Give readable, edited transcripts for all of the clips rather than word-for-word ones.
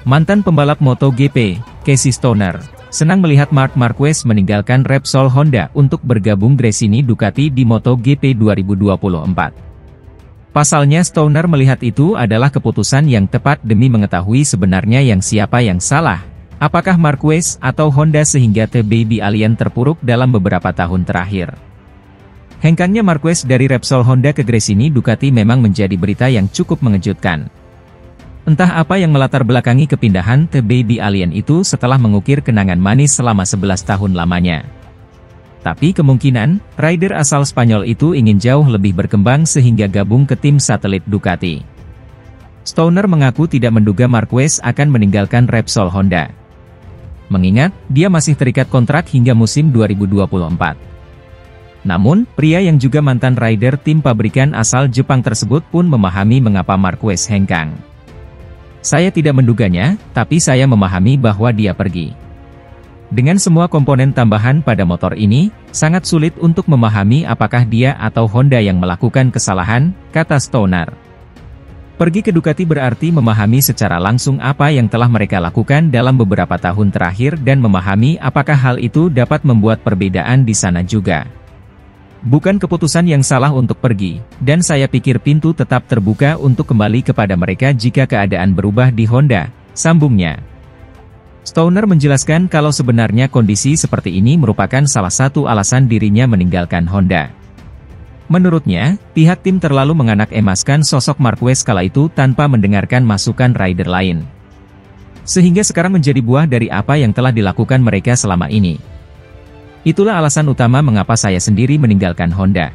Mantan pembalap MotoGP, Casey Stoner, senang melihat Marc Marquez meninggalkan Repsol Honda untuk bergabung Gresini Ducati di MotoGP 2024. Pasalnya Stoner melihat itu adalah keputusan yang tepat demi mengetahui sebenarnya siapa yang salah, apakah Marquez atau Honda sehingga The Baby Alien terpuruk dalam beberapa tahun terakhir. Hengkangnya Marquez dari Repsol Honda ke Gresini Ducati memang menjadi berita yang cukup mengejutkan. Entah apa yang melatar belakangi kepindahan The Baby Alien itu setelah mengukir kenangan manis selama 11 tahun lamanya. Tapi kemungkinan, rider asal Spanyol itu ingin jauh lebih berkembang sehingga gabung ke tim satelit Ducati. Stoner mengaku tidak menduga Marquez akan meninggalkan Repsol Honda. Mengingat, dia masih terikat kontrak hingga musim 2024. Namun, pria yang juga mantan rider tim pabrikan asal Jepang tersebut pun memahami mengapa Marquez hengkang. Saya tidak menduganya, tapi saya memahami bahwa dia pergi. Dengan semua komponen tambahan pada motor ini, sangat sulit untuk memahami apakah dia atau Honda yang melakukan kesalahan, kata Stoner. Pergi ke Ducati berarti memahami secara langsung apa yang telah mereka lakukan dalam beberapa tahun terakhir dan memahami apakah hal itu dapat membuat perbedaan di sana juga. Bukan keputusan yang salah untuk pergi, dan saya pikir pintu tetap terbuka untuk kembali kepada mereka jika keadaan berubah di Honda, sambungnya. Stoner menjelaskan kalau sebenarnya kondisi seperti ini merupakan salah satu alasan dirinya meninggalkan Honda. Menurutnya, pihak tim terlalu menganak-emaskan sosok Marquez kala itu tanpa mendengarkan masukan rider lain. Sehingga sekarang menjadi buah dari apa yang telah dilakukan mereka selama ini. Itulah alasan utama mengapa saya sendiri meninggalkan Honda.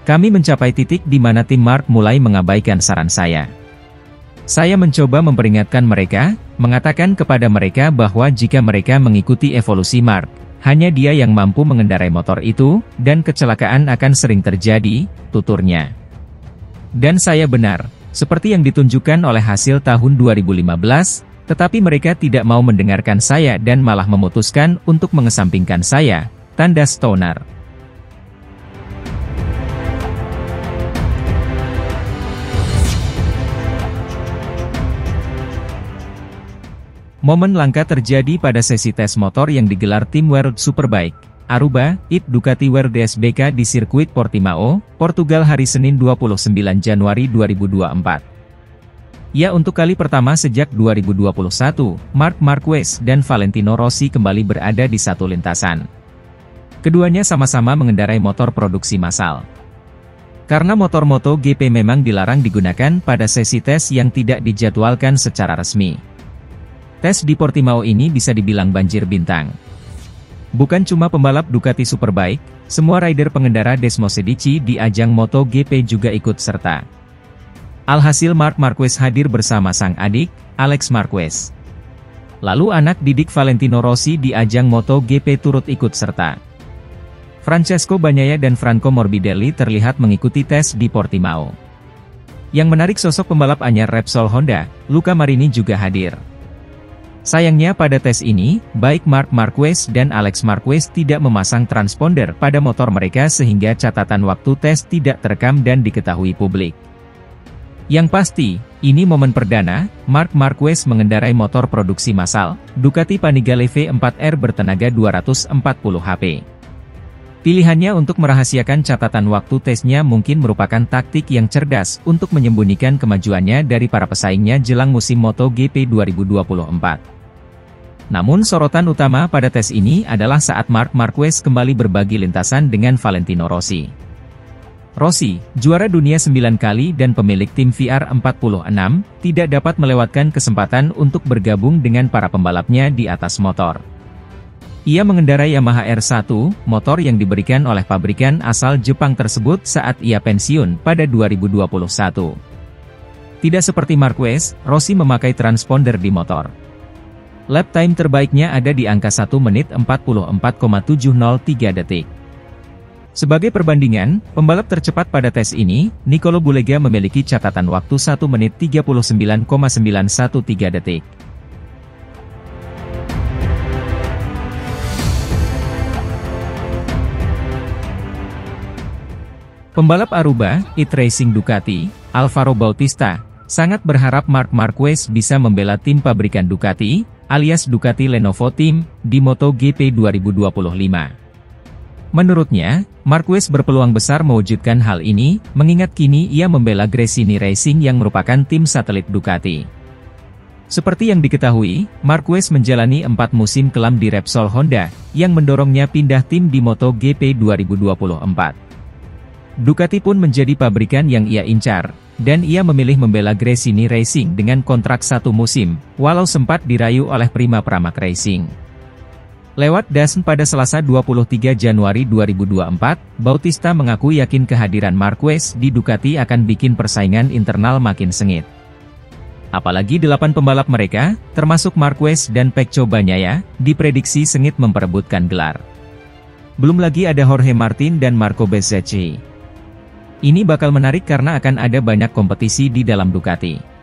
Kami mencapai titik di mana tim Marc mulai mengabaikan saran saya. Saya mencoba memperingatkan mereka, mengatakan kepada mereka bahwa jika mereka mengikuti evolusi Marc, hanya dia yang mampu mengendarai motor itu, dan kecelakaan akan sering terjadi, tuturnya. Dan saya benar, seperti yang ditunjukkan oleh hasil tahun 2015, tetapi mereka tidak mau mendengarkan saya dan malah memutuskan untuk mengesampingkan saya, tanda Stoner. Momen langka terjadi pada sesi tes motor yang digelar tim World Superbike, Aruba, IT Ducati World DSBK di sirkuit Portimao, Portugal hari Senin 29 Januari 2024. Ya, untuk kali pertama sejak 2021, Marc Marquez dan Valentino Rossi kembali berada di satu lintasan. Keduanya sama-sama mengendarai motor produksi massal. Karena motor MotoGP memang dilarang digunakan pada sesi tes yang tidak dijadwalkan secara resmi. Tes di Portimao ini bisa dibilang banjir bintang. Bukan cuma pembalap Ducati Superbike, semua rider pengendara Desmosedici di ajang MotoGP juga ikut serta. Alhasil Marc Marquez hadir bersama sang adik, Alex Marquez. Lalu anak didik Valentino Rossi di ajang MotoGP turut ikut serta. Francesco Bagnaia dan Franco Morbidelli terlihat mengikuti tes di Portimao. Yang menarik sosok pembalap anyar Repsol Honda, Luca Marini juga hadir. Sayangnya pada tes ini, baik Marc Marquez dan Alex Marquez tidak memasang transponder pada motor mereka sehingga catatan waktu tes tidak terekam dan diketahui publik. Yang pasti, ini momen perdana, Marc Marquez mengendarai motor produksi massal, Ducati Panigale V4R bertenaga 240 HP. Pilihannya untuk merahasiakan catatan waktu tesnya mungkin merupakan taktik yang cerdas untuk menyembunyikan kemajuannya dari para pesaingnya jelang musim MotoGP 2024. Namun sorotan utama pada tes ini adalah saat Marc Marquez kembali berbagi lintasan dengan Valentino Rossi. Rossi, juara dunia 9 kali dan pemilik tim VR46, tidak dapat melewatkan kesempatan untuk bergabung dengan para pembalapnya di atas motor. Ia mengendarai Yamaha R1, motor yang diberikan oleh pabrikan asal Jepang tersebut saat ia pensiun pada 2021. Tidak seperti Marquez, Rossi memakai transponder di motor. Lap time terbaiknya ada di angka 1 menit 44,703 detik. Sebagai perbandingan, pembalap tercepat pada tes ini, Nicolo Bulega memiliki catatan waktu 1 menit 39,913 detik. Pembalap Aruba, IT Racing Ducati, Alvaro Bautista, sangat berharap Marc Marquez bisa membela tim pabrikan Ducati, alias Ducati Lenovo Team, di MotoGP 2025. Menurutnya, Marquez berpeluang besar mewujudkan hal ini, mengingat kini ia membela Gresini Racing yang merupakan tim satelit Ducati. Seperti yang diketahui, Marquez menjalani 4 musim kelam di Repsol Honda, yang mendorongnya pindah tim di MotoGP 2024. Ducati pun menjadi pabrikan yang ia incar, dan ia memilih membela Gresini Racing dengan kontrak 1 musim, walau sempat dirayu oleh Prima Pramac Racing. Lewat DAZN pada Selasa 23 Januari 2024, Bautista mengaku yakin kehadiran Marquez di Ducati akan bikin persaingan internal makin sengit. Apalagi 8 pembalap mereka, termasuk Marquez dan Pecco Bagnaia, diprediksi sengit memperebutkan gelar. Belum lagi ada Jorge Martin dan Marco Bezzecchi. Ini bakal menarik karena akan ada banyak kompetisi di dalam Ducati.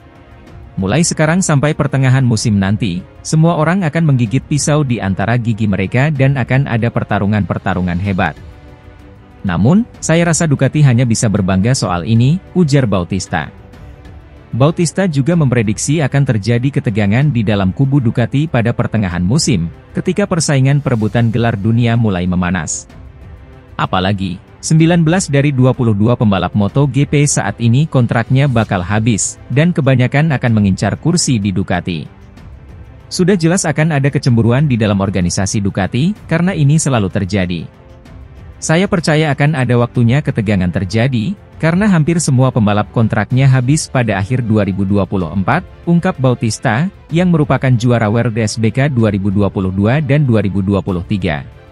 Mulai sekarang sampai pertengahan musim nanti, semua orang akan menggigit pisau di antara gigi mereka dan akan ada pertarungan-pertarungan hebat. Namun, saya rasa Ducati hanya bisa berbangga soal ini, ujar Bautista. Bautista juga memprediksi akan terjadi ketegangan di dalam kubu Ducati pada pertengahan musim, ketika persaingan perebutan gelar dunia mulai memanas. Apalagi, 19 dari 22 pembalap MotoGP saat ini kontraknya bakal habis, dan kebanyakan akan mengincar kursi di Ducati. Sudah jelas akan ada kecemburuan di dalam organisasi Ducati, karena ini selalu terjadi. Saya percaya akan ada waktunya ketegangan terjadi, karena hampir semua pembalap kontraknya habis pada akhir 2024, ungkap Bautista, yang merupakan juara World SBK 2022 dan 2023.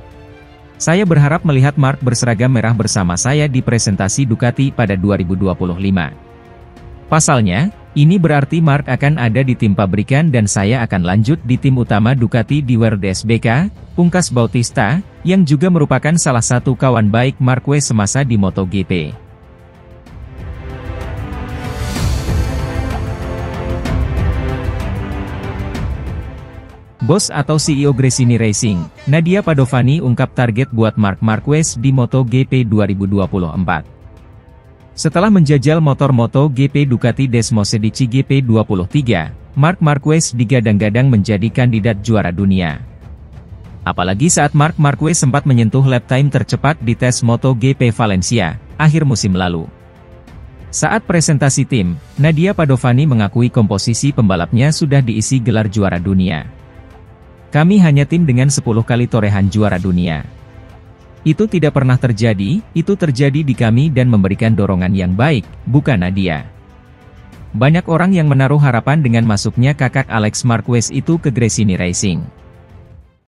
Saya berharap melihat Marc berseragam merah bersama saya di presentasi Ducati pada 2025. Pasalnya, ini berarti Marc akan ada di tim pabrikan dan saya akan lanjut di tim utama Ducati di World SBK, pungkas Bautista, yang juga merupakan salah satu kawan baik Marquez semasa di MotoGP. Bos atau CEO Gresini Racing, Nadia Padovani ungkap target buat Marc Marquez di MotoGP 2024. Setelah menjajal motor MotoGP Ducati Desmosedici GP23, Marc Marquez digadang-gadang menjadi kandidat juara dunia. Apalagi saat Marc Marquez sempat menyentuh lap time tercepat di tes MotoGP Valencia, akhir musim lalu. Saat presentasi tim, Nadia Padovani mengakui komposisi pembalapnya sudah diisi gelar juara dunia. Kami hanya tim dengan 10 kali torehan juara dunia. Itu tidak pernah terjadi, itu terjadi di kami dan memberikan dorongan yang baik, bukan Nadia. Banyak orang yang menaruh harapan dengan masuknya kakak Alex Marquez itu ke Gresini Racing.